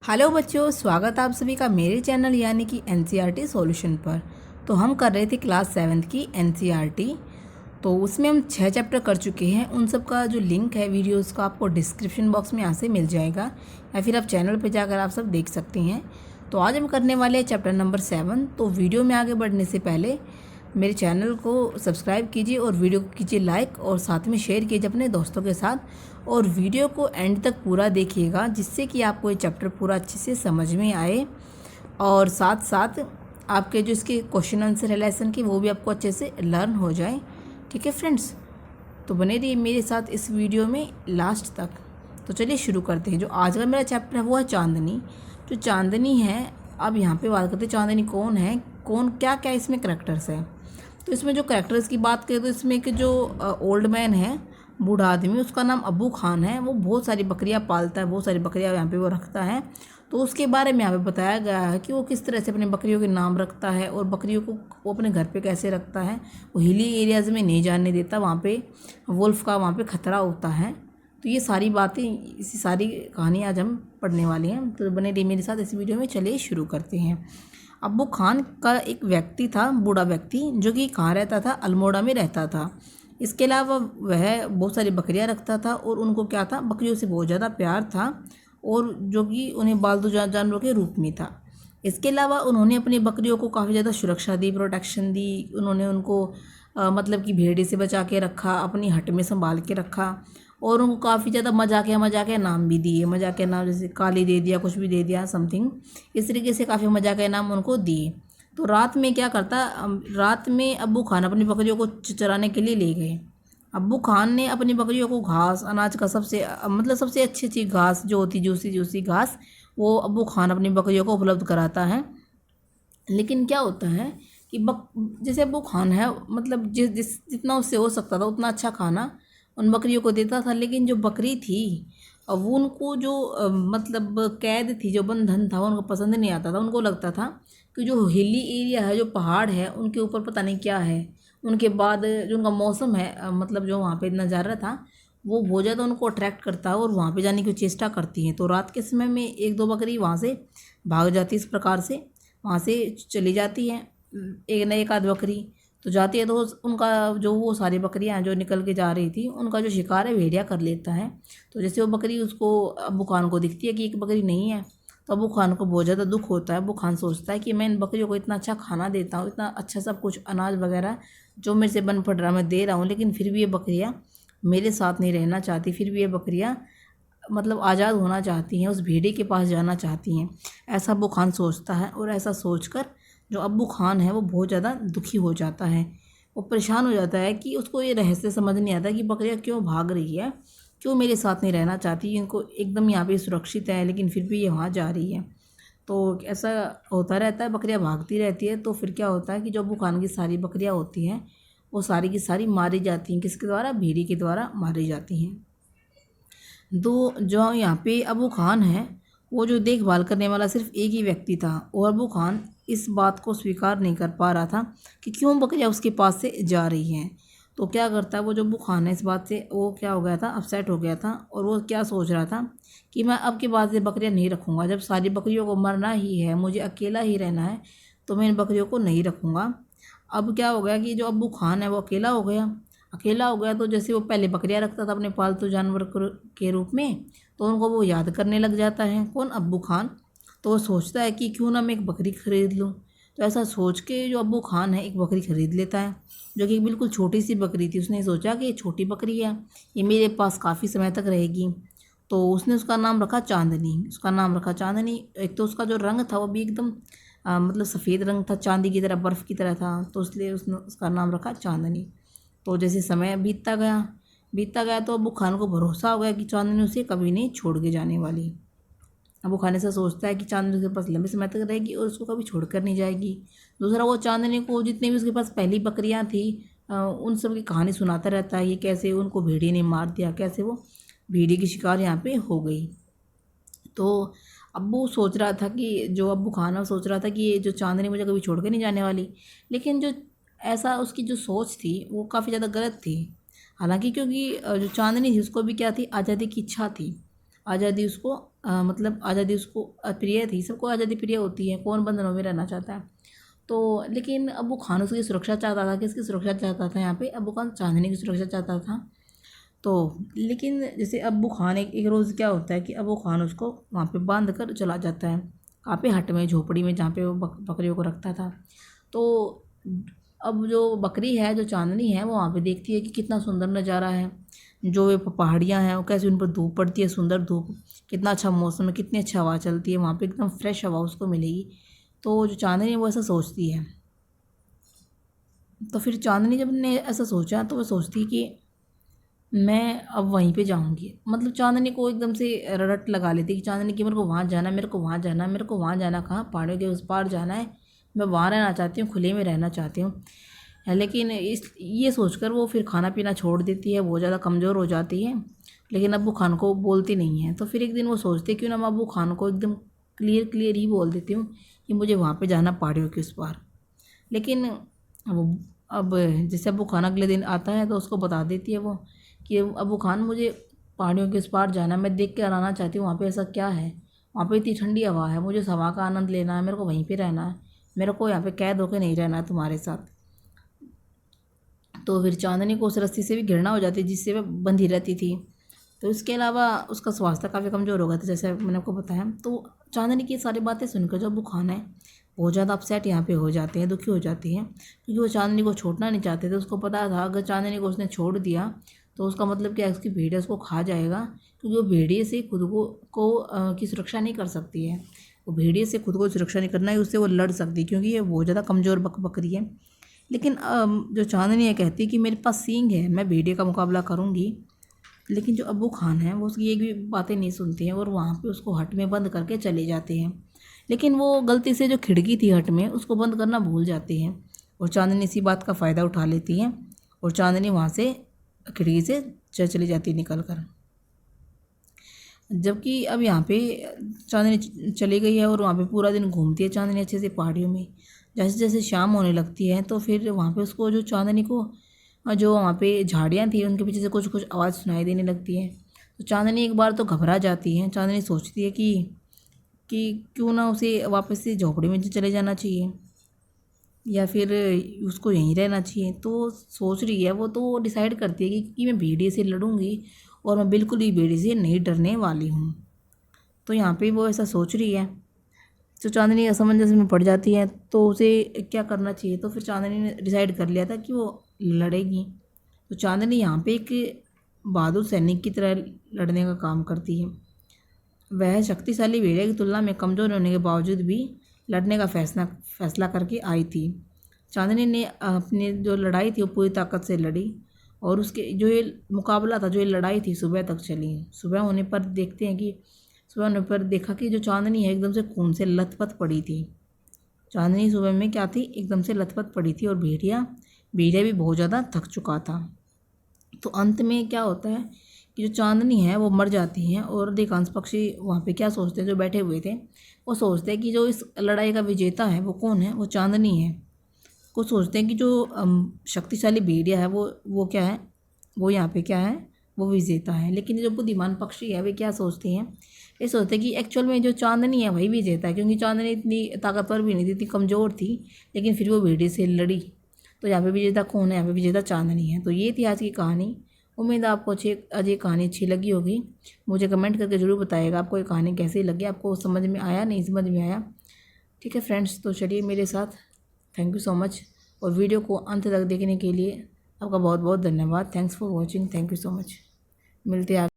Hello बच्चों, स्वागत आप सभी का मेरे चैनल यानी कि एनसीईआरटी सॉल्यूशन पर। तो हम कर रहे थे क्लास 7 की एनसीईआरटी। तो उसमें हम 6 चैप्टर कर चुके हैं। उन सब का जो लिंक है वीडियोस का आपको डिस्क्रिप्शन बॉक्स में यहाँ से मिल जाएगा, या फिर आप चैनल पर जाकर आप सब देख सकते हैं। तो आज हम करने वाले हैं चैप्टर नंबर 7। तो वीडियो में आगे बढ़ने से पहले मेरे चैनल को सब्सक्राइब कीजिए और वीडियो को कीजिए लाइक, और साथ में शेयर कीजिए अपने दोस्तों के साथ। और वीडियो को एंड तक पूरा देखिएगा, जिससे कि आपको ये चैप्टर पूरा अच्छे से समझ में आए, और साथ साथ आपके जो इसके क्वेश्चन आंसर है लेसन के, वो भी आपको अच्छे से लर्न हो जाए। ठीक है फ्रेंड्स, तो बने रहिए मेरे साथ इस वीडियो में लास्ट तक। तो चलिए शुरू करते हैं। जो आज का मेरा चैप्टर है वो है चांदनी। जो चांदनी है, अब यहाँ पे बात करते हैं चांदनी कौन है, कौन क्या क्या इसमें करैक्टर्स है। तो इसमें जो करैक्टर्स की बात करें तो इसमें एक जो ओल्ड मैन है, बूढ़ा आदमी, उसका नाम अब्बू खान है। वो बहुत सारी बकरियां पालता है, बहुत सारी बकरियां यहाँ पे वो रखता है। तो उसके बारे में यहाँ पे बताया गया है कि वो किस तरह से अपनी बकरियों के नाम रखता है, और बकरियों को वो अपने घर पे कैसे रखता है। वो हिली एरियाज़ में नहीं जाने देता, वहाँ पे वुल्फ का वहाँ पे खतरा होता है। तो ये सारी बातें, इसी सारी कहानी आज हम पढ़ने वाले हैं। तो बने रहिए मेरे साथ इस वीडियो में। चलिए शुरू करते हैं। अब्बू खान का एक व्यक्ति था, बूढ़ा व्यक्ति, जो कि कहाँ रहता था, अल्मोड़ा में रहता था। इसके अलावा वह बहुत सारी बकरियां रखता था, और उनको क्या था, बकरियों से बहुत ज़्यादा प्यार था, और जो कि उन्हें पालतू जानवरों के रूप में था। इसके अलावा उन्होंने अपनी बकरियों को काफ़ी ज़्यादा सुरक्षा दी, प्रोटेक्शन दी। उन्होंने उनको मतलब कि भेड़िए से बचा के रखा, अपनी हट में संभाल के रखा, और उनको काफ़ी ज़्यादा मजाकिया नाम भी दिए। मजाकिया नाम जैसे काली दे दिया, कुछ भी दे दिया, समथिंग इस तरीके से काफ़ी मजाकिया नाम उनको दिए। तो रात में क्या करता, रात में अब्बू खान अपनी बकरियों को चराने के लिए ले गए। अब्बू खान ने अपनी बकरियों को घास, अनाज का सबसे अच्छी अच्छी घास जो होती, जूसी जूसी घास, वो अब्बू खान अपनी बकरियों को उपलब्ध कराता है। लेकिन क्या होता है कि जैसे अब्बू खान है, मतलब जितना उससे हो सकता था उतना अच्छा खाना उन बकरियों को देता था। लेकिन जो बकरी थी, अब वो उनको जो मतलब कैद थी, जो बंधन था, वो उनको पसंद नहीं आता था। उनको लगता था कि जो हिली एरिया है, जो पहाड़ है, उनके ऊपर पता नहीं क्या है। उनके बाद जो उनका मौसम है, मतलब जो वहाँ पे नज़ारा था, वो बहुत ज़्यादा उनको अट्रैक्ट करता है, और वहाँ पे जाने की चेष्टा करती हैं। तो रात के समय में एक दो बकरी वहाँ से भाग जाती, इस प्रकार से वहाँ से चली जाती हैं, एक न एक आध बकरी तो जाती है। तो उनका जो वो सारी बकरियां जो निकल के जा रही थी, उनका जो शिकार है भेड़िया कर लेता है। तो जैसे वो बकरी उसको अब्बू खान को दिखती है कि एक बकरी नहीं है, तो अब्बू खान को बहुत ज़्यादा दुख होता है। अब्बू खान सोचता है कि मैं इन बकरियों को इतना अच्छा खाना देता हूँ, इतना अच्छा सब कुछ अनाज वगैरह जो मेरे से बन पड़ रहा मैं दे रहा हूँ, लेकिन फिर भी ये बकरियाँ मेरे साथ नहीं रहना चाहती। फिर भी ये बकरियाँ मतलब आज़ाद होना चाहती हैं, उस भेड़िए के पास जाना चाहती हैं। ऐसा अब्बू खान सोचता है, और ऐसा सोचकर जो अब्बू खान है वो बहुत ज़्यादा दुखी हो जाता है। वो परेशान हो जाता है कि उसको ये रहस्य समझ नहीं आता कि बकरियाँ क्यों भाग रही है, क्यों मेरे साथ नहीं रहना चाहती। इनको एकदम यहाँ पे सुरक्षित है, लेकिन फिर भी ये वहाँ जा रही है। तो ऐसा होता रहता है, बकरियाँ भागती रहती है। तो फिर क्या होता है कि जो अब्बू खान की सारी बकरियाँ होती हैं, वो सारी की सारी मारी जाती हैं। किसके द्वारा? भेड़िए के द्वारा मारी जाती हैं। दो जो यहाँ पे अबू खान है, वो जो देखभाल करने वाला सिर्फ एक ही व्यक्ति था, और अबू खान इस बात को स्वीकार नहीं कर पा रहा था कि क्यों बकरियाँ उसके पास से जा रही हैं। तो क्या करता है वो जो अबू खान है, इस बात से वो क्या हो गया था, अपसेट हो गया था। और वो क्या सोच रहा था कि मैं अब के बाद से बकरियाँ नहीं रखूँगा। जब सारी बकरियों को मरना ही है, मुझे अकेला ही रहना है, तो मैं इन बकरियों को नहीं रखूँगा। अब क्या हो गया कि जो अब्बू खान है वो अकेला हो गया। अकेला हो गया तो जैसे वो पहले बकरियां रखता था अपने पालतू जानवर के रूप में, तो उनको वो याद करने लग जाता है। कौन? अब्बू खान। तो वो सोचता है कि क्यों ना मैं एक बकरी खरीद लूँ। तो ऐसा सोच के जो अब्बू खान है एक बकरी खरीद लेता है, जो कि बिल्कुल छोटी सी बकरी थी। उसने सोचा कि ये छोटी बकरी है, ये मेरे पास काफ़ी समय तक रहेगी। तो उसने उसका नाम रखा चांदनी। उसका नाम रखा चांदनी। एक तो उसका जो रंग था वो भी एकदम मतलब सफ़ेद रंग था, चांदी की तरह, बर्फ़ की तरह था। तो इसलिए उसने उसका नाम रखा चांदनी। तो जैसे समय बीतता गया तो अबू खान को भरोसा हो गया कि चांदनी उसे कभी नहीं छोड़ के जाने वाली। अबू खान ऐसा सोचता है कि चांदनी उसके पास लंबे समय तक रहेगी और उसको कभी छोड़कर नहीं जाएगी। दूसरा, वो चांदनी को जितनी भी उसके पास पहली बकरियां थी, उन सब की कहानी सुनाता रहता है, ये कैसे उनको भेड़िए ने मार दिया, कैसे वो भेड़िए की शिकार यहाँ पे हो गई। तो अब्बू सोच रहा था कि जो अब्बू खान सोच रहा था कि ये जो चांदनी मुझे कभी छोड़ के नहीं जाने वाली। लेकिन जो ऐसा उसकी जो सोच थी वो काफ़ी ज़्यादा गलत थी। हालांकि क्योंकि जो चांदनी थी उसको भी क्या थी, आज़ादी की इच्छा थी। आज़ादी उसको मतलब आज़ादी उसको प्रिय थी। सबको आज़ादी प्रिय होती है, कौन बंधनों में रहना चाहता है। तो लेकिन अब्बू खान उसकी सुरक्षा चाहता था। किसकी सुरक्षा चाहता था? यहाँ पे अब्बू खान चांदनी की सुरक्षा चाहता था। तो लेकिन जैसे अब्बू खान एक रोज़ क्या होता है कि अब्बू खान उसको वहाँ पे बांध कर चला जाता है, कहाँ पे, हट में, झोपड़ी में, जहाँ पे वो बकरियों को रखता था। तो अब जो बकरी है, जो चांदनी है, वो वहाँ पे देखती है कि कितना सुंदर नज़ारा है, जो ये पहाड़ियाँ हैं, वो कैसे उन पर धूप पड़ती है, सुंदर धूप, कितना अच्छा मौसम है, कितनी अच्छा हवा चलती है वहाँ पे, एकदम फ्रेश हवा उसको मिलेगी। तो जो चांदनी है वो ऐसा सोचती है। तो फिर चांदनी जब ने ऐसा सोचा तो वो सोचती है कि मैं अब वहीं पे जाऊंगी। मतलब चांदनी को एकदम से रट लगा लेती है कि चांदनी की मेरे को वहाँ जाना है, मेरे को वहाँ जाना है, मेरे को वहाँ जाना, कहाँ, पहाड़ियों के उस पार जाना है, मैं वहाँ रहना चाहती हूँ, खुले में रहना चाहती हूँ। लेकिन इस ये सोचकर वो फिर खाना पीना छोड़ देती है, बहुत ज़्यादा कमज़ोर हो जाती है। लेकिन अब्बू खान को बोलती नहीं है। तो फिर एक दिन वो सोचते क्यों ना मैं अब्बू खान को एकदम क्लियर क्लियर ही बोल देती हूँ कि मुझे वहाँ पे जाना, पहाड़ियों के उस पार। लेकिन अब जैसे अब्बू खान अगले दिन आता है तो उसको बता देती है वो कि अब्बू खान, मुझे पहाड़ियों के उस पार जाना है, मैं देख कर आना चाहती हूँ वहाँ पे ऐसा क्या है, वहाँ पे इतनी ठंडी हवा है, मुझे उस हवा का आनंद लेना है, मेरे को वहीं पे रहना है, मेरे को यहाँ पे कैद होकर नहीं रहना है तुम्हारे साथ। तो फिर चांदनी को उस रस्सी से भी घृणा हो जाती है जिससे वह बंधी रहती थी। तो इसके अलावा उसका स्वास्थ्य काफ़ी कमज़ोर हो गया था, जैसे मैंने आपको बताया। तो चांदनी की सारी बातें सुनकर जो अब्बू खान है बहुत ज़्यादा अपसेट यहाँ पे हो जाते हैं, दुखी हो जाती हैं, क्योंकि वो चांदनी को छोड़ना नहीं चाहते थे। उसको पता था अगर चांदनी को उसने छोड़ दिया तो उसका मतलब क्या है, उसकी भेड़िया उसको खा जाएगा, क्योंकि वो भेड़िए से खुद की सुरक्षा नहीं कर सकती है। वो भेड़िए से खुद को सुरक्षा नहीं करना है, उससे वो लड़ सकती है, क्योंकि ये बहुत ज़्यादा कमज़ोर बकरी है। लेकिन जो चांदनी है कहती है कि मेरे पास सींग है, मैं भेड़िए का मुकाबला करूँगी। लेकिन जो अब्बू खान हैं वो उसकी एक भी बातें नहीं सुनते हैं और वहाँ पे उसको हट में बंद करके चले जाते हैं। लेकिन वो गलती से जो खिड़की थी हट में उसको बंद करना भूल जाते हैं और चांदनी इसी बात का फ़ायदा उठा लेती है और चांदनी वहाँ से खिड़की से चली जाती है निकल कर। जबकि अब यहाँ पे चांदनी चली गई है और वहाँ पे पूरा दिन घूमती है चांदनी अच्छे से पहाड़ियों में। जैसे जैसे शाम होने लगती है तो फिर वहाँ पे उसको, जो चांदनी को, जो वहाँ पे झाड़ियाँ थी उनके पीछे से कुछ कुछ आवाज़ सुनाई देने लगती है। तो चांदनी एक बार तो घबरा जाती है। चांदनी सोचती है कि क्यों ना उसे वापस से झोपड़ी में चले जाना चाहिए या फिर उसको यहीं रहना चाहिए। तो सोच रही है वो, तो डिसाइड करती है कि मैं भेड़िए से लड़ूंगी और मैं बिल्कुल ही भेड़िए से नहीं डरने वाली हूँ। तो यहाँ पे वो ऐसा सोच रही है। तो चांदनी असमंजस में पड़ जाती है तो उसे क्या करना चाहिए। तो फिर चांदनी ने डिसाइड कर लिया था कि वो लड़ेगी। तो चांदनी यहाँ पे एक बहादुर सैनिक की तरह लड़ने का काम करती है। वह शक्तिशाली भेड़िया की तुलना में कमज़ोर होने के बावजूद भी लड़ने का फैसला करके आई थी। चांदनी ने अपनी जो लड़ाई थी वो पूरी ताकत से लड़ी और उसके जो ये मुकाबला था, जो ये लड़ाई थी, सुबह तक चली। सुबह होने पर सुबह होने पर देखा कि जो चांदनी है एकदम से खून से लथपथ पड़ी थी। चांदनी सुबह में क्या थी, एकदम से लथपथ पड़ी थी और भेड़िया भी बहुत ज़्यादा थक चुका था। तो अंत में क्या होता है कि जो चांदनी है वो मर जाती है और अधिकांश पक्षी वहाँ पे क्या सोचते हैं, जो बैठे हुए थे वो सोचते हैं कि जो इस लड़ाई का विजेता है वो कौन है, वो चांदनी है। कुछ सोचते हैं कि जो शक्तिशाली भेड़िया है वो क्या है, वो यहाँ पे क्या है, वो विजेता है। लेकिन जो बुद्धिमान पक्षी है वे क्या सोचते हैं, ये सोचते हैं कि एक्चुअल में जो चांदनी है वही विजेता है, क्योंकि चांदनी इतनी ताकतवर भी नहीं थी, इतनी कमज़ोर थी, लेकिन फिर वो भेड़िए से लड़ी। तो यहाँ पे विजेता कौन है, यहाँ पे विजेता चांदनी है। तो ये थी आज की कहानी। उम्मीद है आपको आज ये कहानी अच्छी लगी होगी। मुझे कमेंट करके ज़रूर बताइएगा आपको ये कहानी कैसी लगी, आपको समझ में आया, नहीं समझ में आया। ठीक है फ्रेंड्स, तो चलिए मेरे साथ। Thank you so much. और वीडियो को अंत तक देखने के लिए आपका बहुत बहुत धन्यवाद। Thanks for watching. Thank you so much. मिलते हैं